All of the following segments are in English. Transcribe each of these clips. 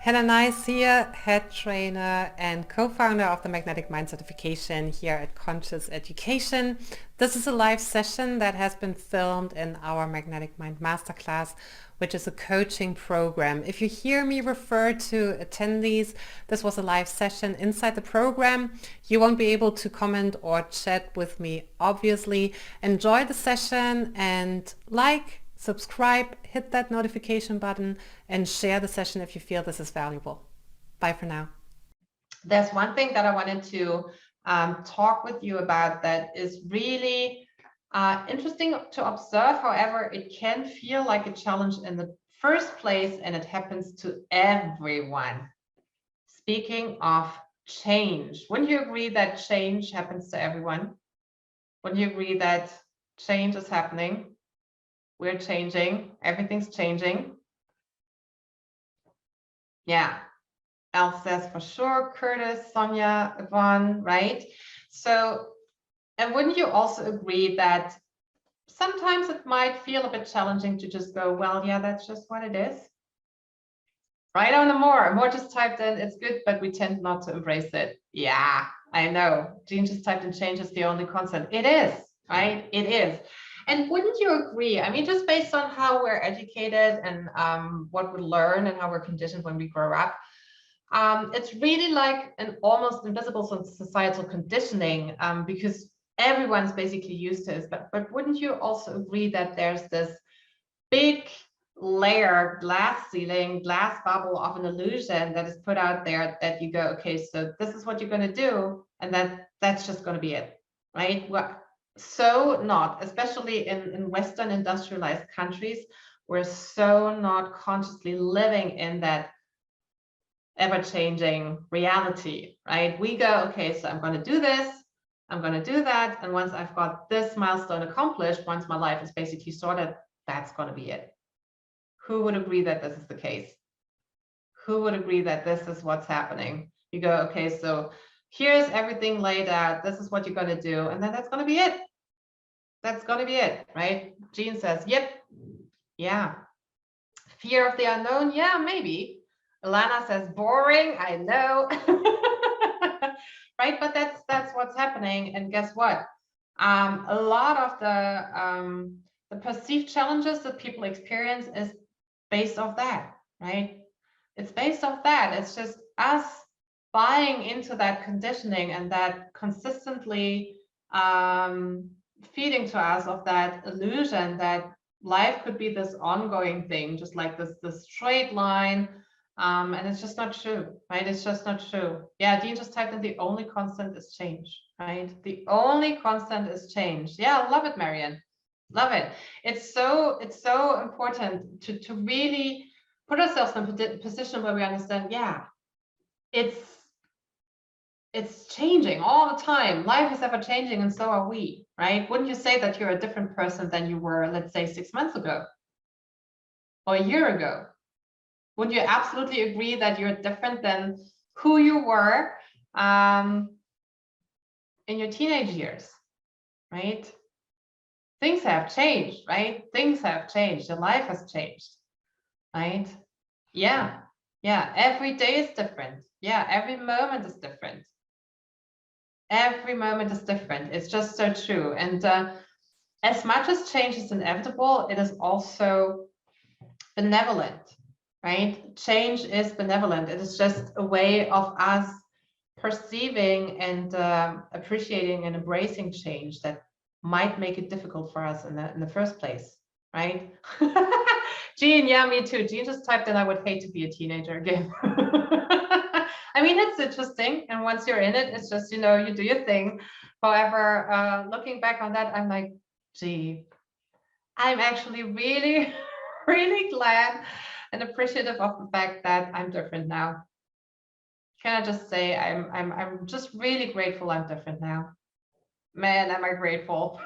Hannah Nice here, head trainer and co-founder of the Magnetic Mind certification here at Conscious Education. This is a live session that has been filmed in our Magnetic Mind Masterclass, which is a coaching program. If you hear me refer to attendees, this was a live session inside the program. You won't be able to comment or chat with me, obviously. Enjoy the session and subscribe, hit that notification button, and share the session if you feel this is valuable. Bye for now. There's one thing that I wanted to talk with you about that is really interesting to observe. However, it can feel like a challenge in the first place, and it happens to everyone. Speaking of change, wouldn't you agree that change happens to everyone? Wouldn't you agree that change is happening? We're changing. Everything's changing. Yeah. Elle says for sure. Curtis, Sonia, Yvonne, right? So, and wouldn't you also agree that sometimes it might feel a bit challenging to just go, well, yeah, that's just what it is. Right on the more just typed in, it's good, but we tend not to embrace it. Yeah, I know. Jean just typed in change is the only constant. It is, right? It is. And wouldn't you agree? I mean, just based on how we're educated and what we learn and how we're conditioned when we grow up, it's really like an almost invisible societal conditioning because everyone's basically used to it. But wouldn't you also agree that there's this big layer, glass ceiling, glass bubble of an illusion that is put out there that you go, okay, so this is what you're going to do, and that's just going to be it, right? Well, so not, especially in Western industrialized countries, we're so not consciously living in that ever-changing reality, right? We go, okay, so I'm going to do this, I'm going to do that, and once I've got this milestone accomplished, once my life is basically sorted, that's going to be it. Who would agree that this is the case? Who would agree that this is what's happening? You go, okay, so here's everything laid out, this is what you're going to do, and then that's going to be it. That's going to be it, right? Jean says, yep, yeah. Fear of the unknown, yeah, maybe. Alana says, boring, I know. Right, but that's what's happening. And guess what? A lot of the perceived challenges that people experience is based off that, right? It's based off that. It's just us buying into that conditioning and that consistently feeding to us of that illusion that life could be this ongoing thing, just like this straight line. And it's just not true, right? It's just not true. Yeah, Dean just typed in the only constant is change, right? The only constant is change. Yeah, love it, Marianne. Love it. It's so important to really put ourselves in a position where we understand, yeah, it's changing all the time. Life is ever changing, and so are we, right? Wouldn't you say that you're a different person than you were, let's say, 6 months ago or a year ago? Wouldn't you absolutely agree that you're different than who you were in your teenage years, right? Things have changed, right? Things have changed. Your life has changed, right? Yeah, yeah. Every day is different. Yeah, every moment is different. Every moment is different. It's just so true. And as much as change is inevitable, it is also benevolent, right? Change is benevolent. It is just a way of us perceiving and appreciating and embracing change that might make it difficult for us in the first place, right? Jean, yeah, me too. Jean just typed in, I would hate to be a teenager again. I mean, it's interesting. And once you're in it, it's just, you do your thing. However, looking back on that, I'm like, gee, I'm actually really, really glad and appreciative of the fact that I'm different now. Can I just say I'm just really grateful I'm different now. Man, am I grateful.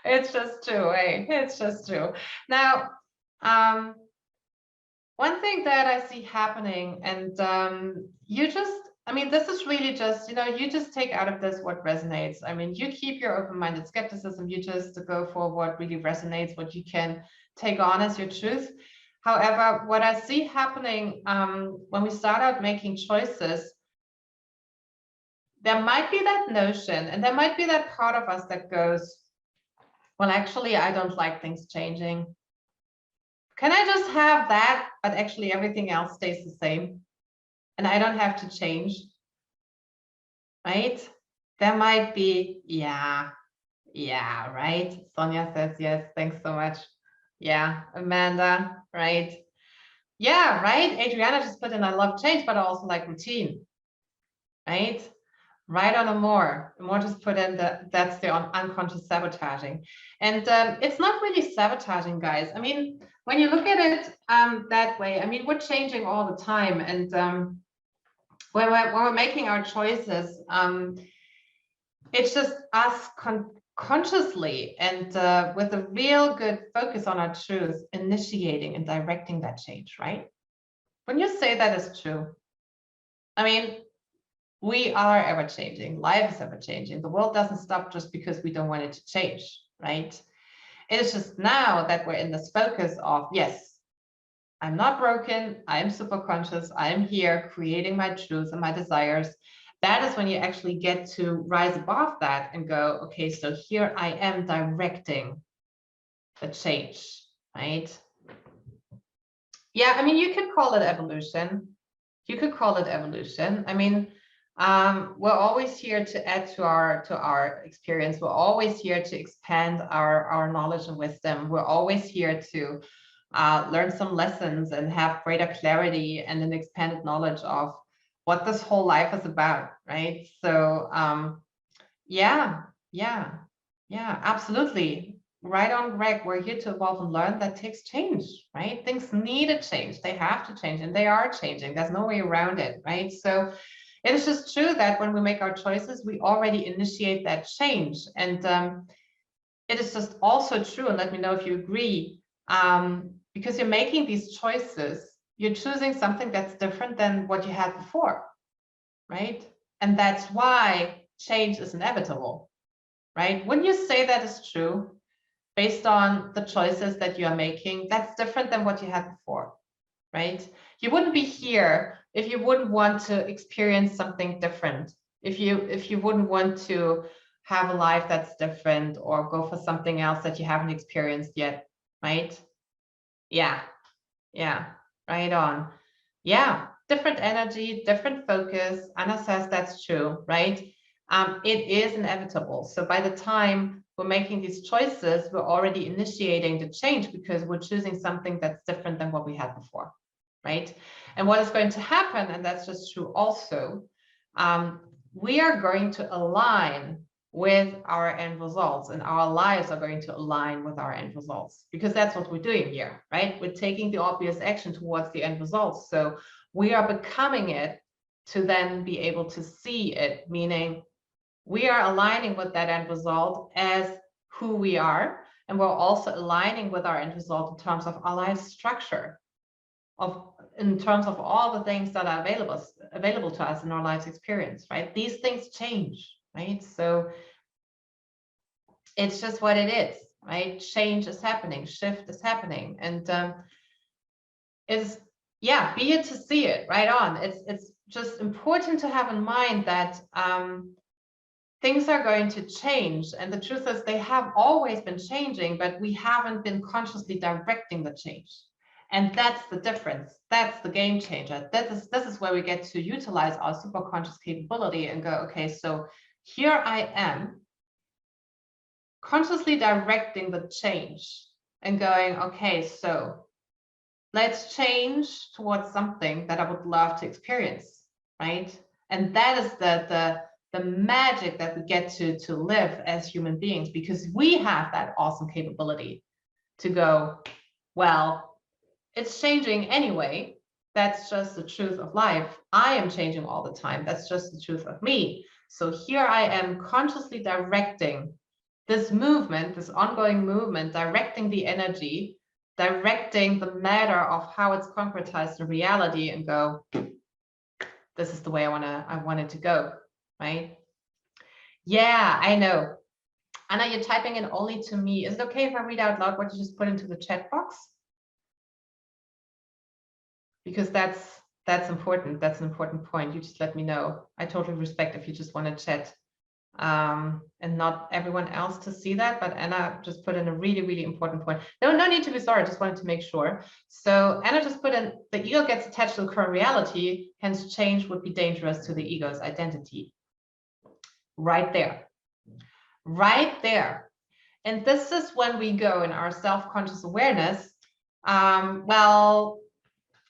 It's just true, eh? It's just true. Now, one thing that I see happening, and I mean, this is really just, you just take out of this what resonates. I mean, you keep your open-minded skepticism, you just go for what really resonates, what you can take on as your truth. However, what I see happening when we start out making choices, there might be that notion and there might be that part of us that goes, well, actually, I don't like things changing. Can I just have that, but actually everything else stays the same and I don't have to change, right? There might be, yeah, right? Sonia says yes, thanks so much. Yeah, Amanda, right? Yeah, right? Adriana just put in, I love change, but I also like routine, right? Right on a more just put in that's the unconscious sabotaging. And it's not really sabotaging, guys. I mean, when you look at it that way, I mean, we're changing all the time. And when we're making our choices, it's just us consciously and with a real good focus on our truth, initiating and directing that change, right? When you say that is true, I mean, we are ever changing. Life is ever changing. The world doesn't stop just because we don't want it to change, right? It is just now that we're in this focus of, yes, I'm not broken. I am super conscious. I am here creating my truth and my desires. That is when you actually get to rise above that and go, okay, so here I am directing the change, right? Yeah, I mean, you could call it evolution. You could call it evolution. I mean, we're always here to add to our experience. We're always here to expand our knowledge and wisdom. We're always here to learn some lessons and have greater clarity and an expanded knowledge of what this whole life is about, right? So yeah, absolutely. Right on, Greg. We're here to evolve and learn. That takes change, right? Things need a change. They have to change, and they are changing. There's no way around it, right? So it is just true that when we make our choices, we already initiate that change. And it is just also true, and let me know if you agree, because you're making these choices, you're choosing something that's different than what you had before, right? And that's why change is inevitable, right? Wouldn't you say that is true based on the choices that you are making? That's different than what you had before, right? You wouldn't be here if you wouldn't want to experience something different, if you wouldn't want to have a life that's different or go for something else that you haven't experienced yet, right? Yeah, right on. Yeah, different energy, different focus. Anna says that's true, right? It is inevitable. So by the time we're making these choices, we're already initiating the change because we're choosing something that's different than what we had before, right? And what is going to happen, and that's just true also, we are going to align with our end results, and our lives are going to align with our end results, because that's what we're doing here, right? We're taking the obvious action towards the end results. So we are becoming it to then be able to see it, meaning we are aligning with that end result as who we are, and we're also aligning with our end result in terms of our life structure, in terms of all the things that are available to us in our life's experience, right? These things change, right? So it's just what it is, right? Change is happening, shift is happening, and is, yeah, be it to see it, right on. It's just important to have in mind that things are going to change, and the truth is they have always been changing, but we haven't been consciously directing the change. And that's the difference. That's the game changer. This is where we get to utilize our super conscious capability and go, okay, so here I am consciously directing the change and going, okay, so let's change towards something that I would love to experience, right? And that is the magic that we get to live as human beings, because we have that awesome capability to go, well, it's changing anyway. That's just the truth of life. I am changing all the time. That's just the truth of me. So here I am consciously directing this movement, this ongoing movement, directing the energy, directing the matter of how it's concretized in reality, and go, this is the way I want it to go, right? Yeah, I know. Anna, you're typing in only to me. Is it okay if I read out loud what you just put into the chat box? because that's important. That's an important point. You just let me know. I totally respect if you just want to chat, and not everyone else to see that, but Anna just put in a really, really important point. No need to be sorry, just wanted to make sure. So Anna just put in, the ego gets attached to the current reality, hence change would be dangerous to the ego's identity. Right there. Right there. And this is when we go in our self-conscious awareness. Well,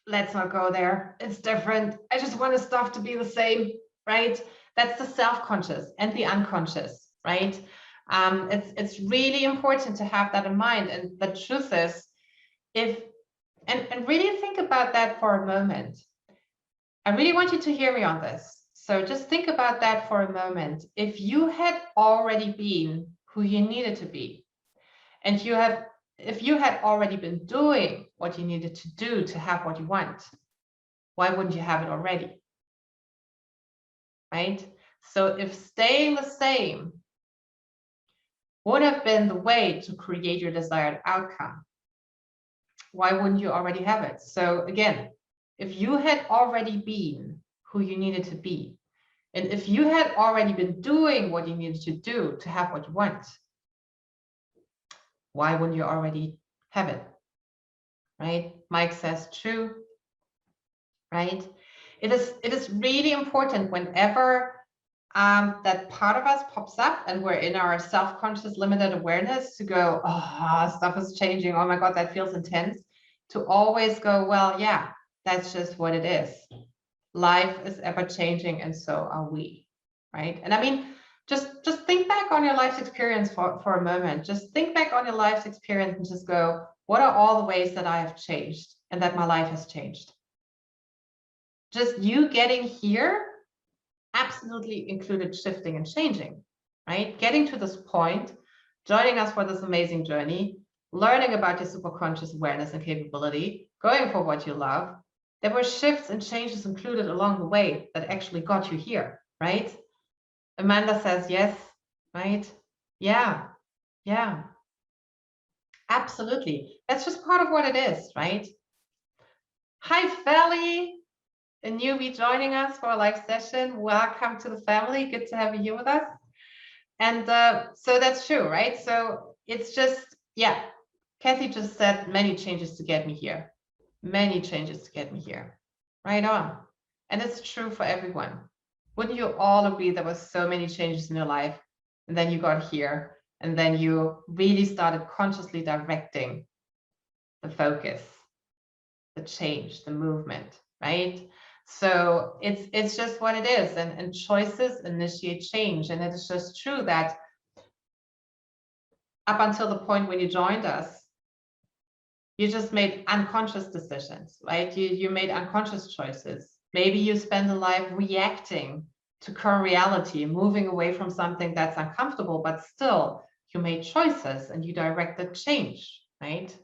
let's not go there. It's different. I just want stuff to be the same, right? That's the self-conscious and the unconscious, right? It's really important to have that in mind. And the truth is, and really think about that for a moment. I really want you to hear me on this. So just think about that for a moment. If you had already been who you needed to be, and if you had already been doing what you needed to do to have what you want, why wouldn't you have it already? Right? So if staying the same would have been the way to create your desired outcome, why wouldn't you already have it? So again, if you had already been who you needed to be, and if you had already been doing what you needed to do to have what you want, why wouldn't you already have it? Right? Mike says true. Right? It is really important whenever that part of us pops up and we're in our self-conscious limited awareness to go, oh, stuff is changing. Oh my God, that feels intense. To always go, well, yeah, that's just what it is. Life is ever changing, and so are we. Right? And I mean, just think back on your life's experience for a moment. Just think back on your life's experience and just go, what are all the ways that I have changed and that my life has changed? Just you getting here absolutely included shifting and changing, right? Getting to this point, joining us for this amazing journey, learning about your superconscious awareness and capability, going for what you love. There were shifts and changes included along the way that actually got you here, right? Amanda says yes, right? Yeah, absolutely. That's just part of what it is, right? Hi, Felly. A newbie joining us for a live session. Welcome to the family. Good to have you here with us. And so that's true, right? So it's just, yeah, Kathy just said many changes to get me here. Many changes to get me here. Right on. And it's true for everyone. Wouldn't you all agree there were so many changes in your life, and then you got here, and then you really started consciously directing the focus, the change, the movement, right? So it's just what it is, and choices initiate change. And it is just true that up until the point when you joined us, you just made unconscious decisions, right? You made unconscious choices. Maybe you spend a life reacting to current reality, moving away from something that's uncomfortable, but still you made choices and you directed change, right?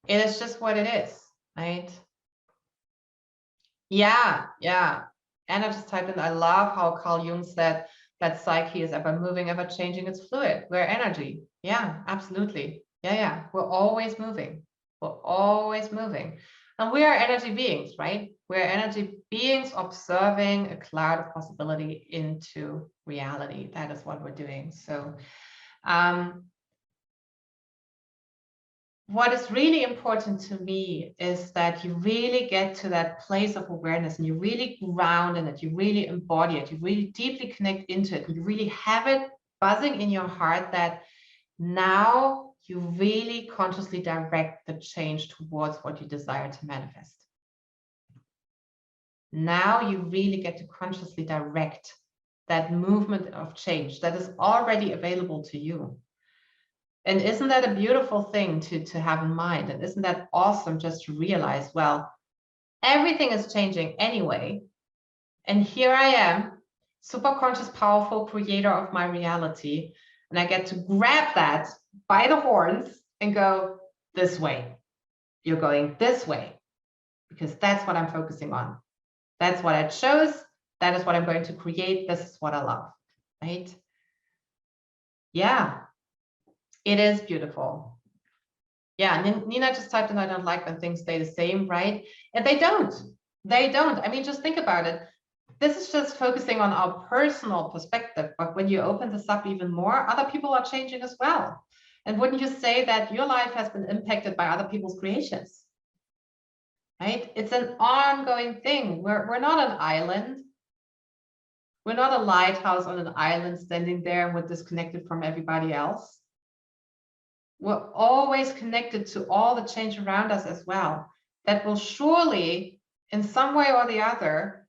It is just what it is, right? Yeah. Anna just typed in, I love how Carl Jung said that psyche is ever moving, ever changing, it's fluid. We're energy. Yeah, absolutely. Yeah. We're always moving. We're always moving. And we are energy beings, right? We're energy beings observing a cloud of possibility into reality. That is what we're doing. So what is really important to me is that you really get to that place of awareness and you really ground in it, you really embody it, you really deeply connect into it, you really have it buzzing in your heart that now you really consciously direct the change towards what you desire to manifest. Now you really get to consciously direct that movement of change that is already available to you. And isn't that a beautiful thing to have in mind? And isn't that awesome just to realize, well, everything is changing anyway. And here I am, super conscious, powerful creator of my reality. And I get to grab that by the horns and go this way. You're going this way, because that's what I'm focusing on. That's what I chose. That is what I'm going to create. This is what I love, right? Yeah. It is beautiful. Yeah, Nina just typed in, I don't like when things stay the same, right? And they don't. They don't. I mean, just think about it. This is just focusing on our personal perspective, but when you open this up even more, other people are changing as well. And wouldn't you say that your life has been impacted by other people's creations? Right? It's an ongoing thing. We're not an island. We're not a lighthouse on an island standing there and we're disconnected from everybody else. We're always connected to all the change around us as well. That will surely, in some way or the other,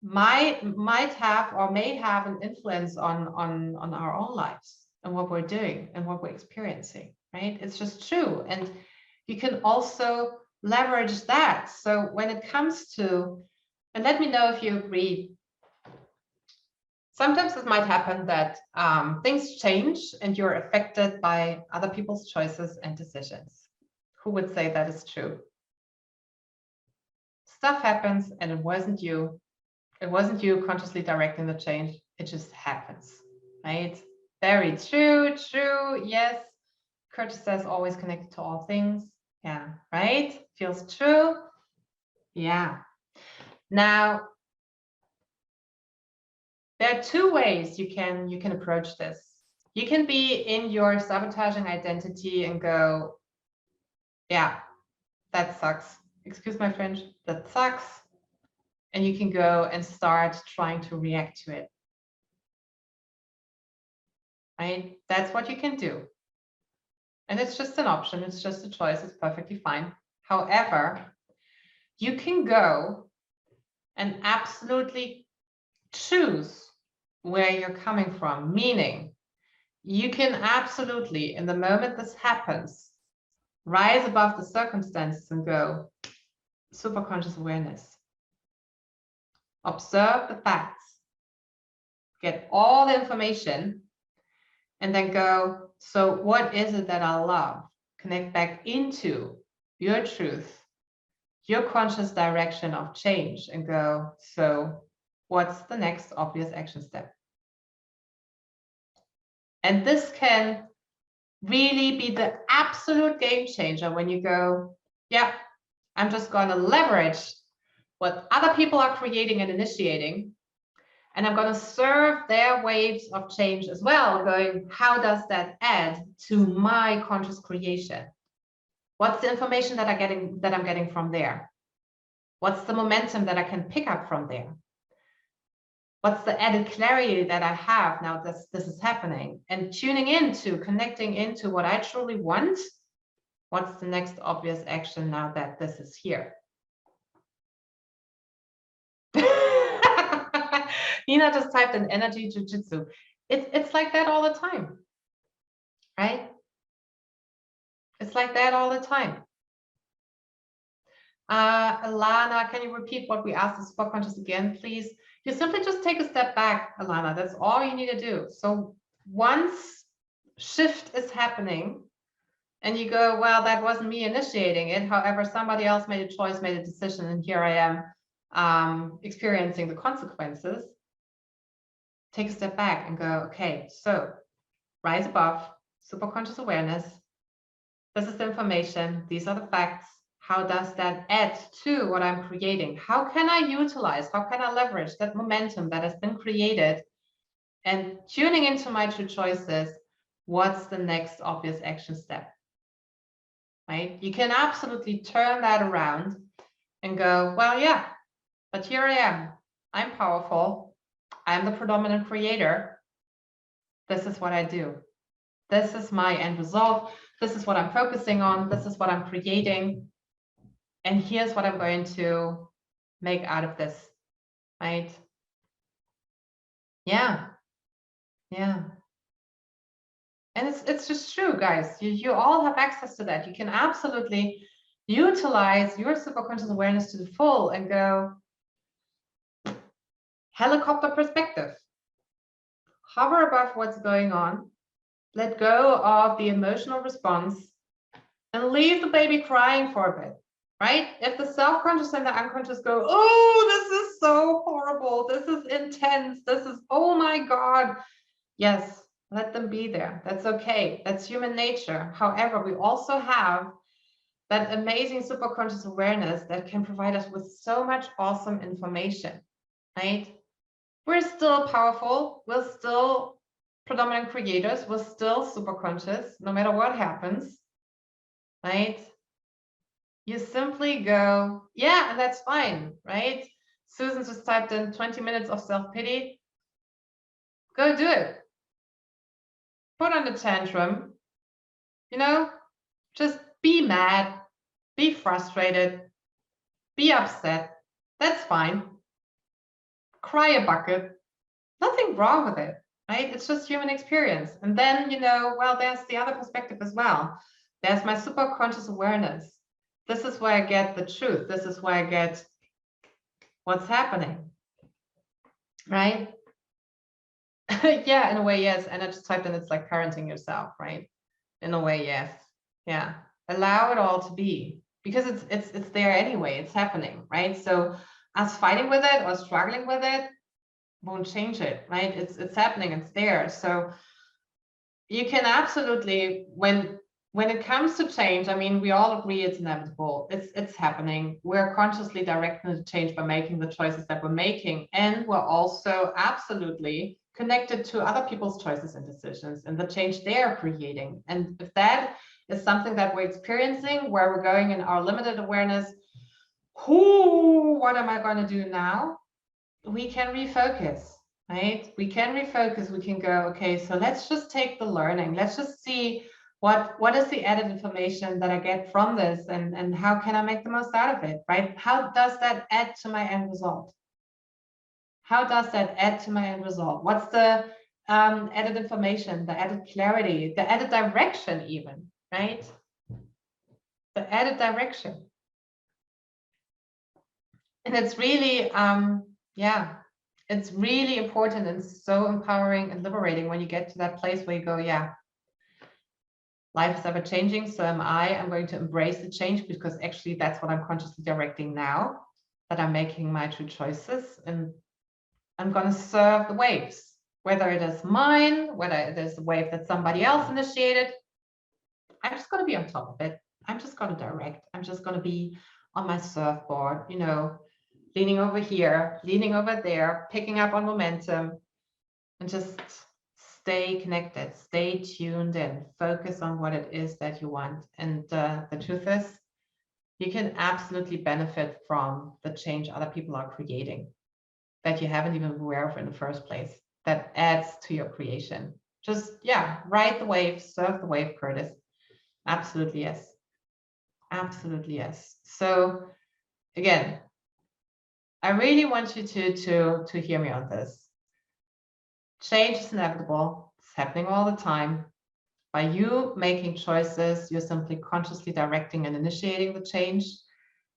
might have or may have an influence on our own lives and what we're doing and what we're experiencing, right? It's just true. And you can also leverage that. So when it comes to, and let me know if you agree, sometimes it might happen that things change and you're affected by other people's choices and decisions. Who would say that is true? Stuff happens and it wasn't you. It wasn't you consciously directing the change. It just happens, right? Very true, true. Yes. Curtis says always connected to all things. Yeah, right? Feels true. Yeah. Now, there are two ways you can approach this. You can be in your sabotaging identity and go, yeah, that sucks. Excuse my French, that sucks. And you can go and start trying to react to it. Right? That's what you can do. And it's just an option. It's just a choice. It's perfectly fine. However, you can go and absolutely choose where you're coming from, meaning you can absolutely, in the moment this happens, rise above the circumstances and go, superconscious awareness. Observe the facts, get all the information, and then go, so what is it that I love? Connect back into your truth, your conscious direction of change, and go, so what's the next obvious action step? And this can really be the absolute game changer when you go, yeah, I'm just going to leverage what other people are creating and initiating, and I'm going to serve their waves of change as well, going, how does that add to my conscious creation? What's the information that I'm getting from there? What's the momentum that I can pick up from there? What's the added clarity that I have now that this is happening? And tuning into, connecting into what I truly want. What's the next obvious action now that this is here? Nina just typed in energy jujitsu. It's like that all the time, right? It's like that all the time. Alana, can you repeat what we asked the spot conscious again, please? You simply just take a step back, Alana. That's all you need to do. So once shift is happening and you go, well, that wasn't me initiating it. However, somebody else made a choice, made a decision, and here I am experiencing the consequences. Take a step back and go, okay, so rise above, superconscious awareness. This is the information. These are the facts. How does that add to what I'm creating? How can I utilize, how can I leverage that momentum that has been created? And tuning into my true choices, what's the next obvious action step? Right? You can absolutely turn that around and go, well, yeah, but here I am. I'm powerful. I'm the predominant creator. This is what I do. This is my end result. This is what I'm focusing on. This is what I'm creating. And here's what I'm going to make out of this, right? Yeah, yeah. And it's just true, guys. You all have access to that. You can absolutely utilize your superconscious awareness to the full and go helicopter perspective. Hover above what's going on. Let go of the emotional response and leave the baby crying for a bit. Right? If the self-conscious and the unconscious go, oh, this is so horrible. This is intense. This is, oh my God. Yes, Let them be there. That's okay. That's human nature. However, we also have that amazing superconscious awareness that can provide us with so much awesome information, right? We're still powerful. We're still predominant creators. We're still superconscious, no matter what happens, right? You simply go, yeah, and that's fine, right? Susan just typed in 20 minutes of self-pity. Go do it. Put on the tantrum, you know, just be mad, be frustrated, be upset. That's fine. Cry a bucket. Nothing wrong with it, right? It's just human experience. And then, you know, well, there's the other perspective as well. There's my super conscious awareness. This is where I get the truth. This is where I get what's happening, right? Yeah, in a way, yes. And I just typed in, it's like parenting yourself, right? In a way, yes. Yeah. Allow it all to be, because it's there anyway. It's happening, right? So us fighting with it or struggling with it won't change it, right? It's happening. It's there. So you can absolutely, when it comes to change, I mean, we all agree it's inevitable. It's happening. We're consciously directing the change by making the choices that we're making, and we're also absolutely connected to other people's choices and decisions and the change they are creating. And if that is something that we're experiencing, where we're going in our limited awareness, what am I going to do now? We can refocus, right? We can refocus. We can go, okay, so let's just take the learning. Let's just see what is the added information that I get from this, and how can I make the most out of it, right? How does that add to my end result? How does that add to my end result? What's the added information, the added clarity, the added direction even, right? The added direction. And it's really, yeah, it's really important and so empowering and liberating when you get to that place where you go, yeah, life is ever changing, so am I. I'm going to embrace the change, because actually that's what I'm consciously directing now, that I'm making my true choices, and I'm going to serve the waves, whether it is mine, whether it is the wave that somebody else initiated. I'm just going to be on top of it. I'm just going to direct. I'm just going to be on my surfboard, you know, leaning over here, leaning over there, picking up on momentum, and just stay connected, stay tuned in, focus on what it is that you want. And the truth is, you can absolutely benefit from the change other people are creating that you haven't even been aware of in the first place, that adds to your creation. Just, yeah, ride the wave, surf the wave, Curtis. Absolutely, yes. Absolutely, yes. So again, I really want you to hear me on this. Change is inevitable. It's happening all the time. By you making choices, you're simply consciously directing and initiating the change.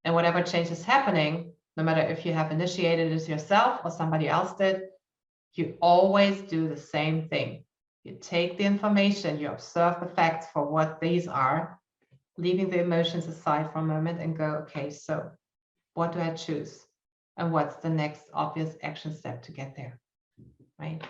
And whatever change is happening, no matter if you have initiated it yourself or somebody else did, you always do the same thing. You take the information, you observe the facts for what these are, leaving the emotions aside for a moment, and go, okay, so what do I choose? And what's the next obvious action step to get there, right?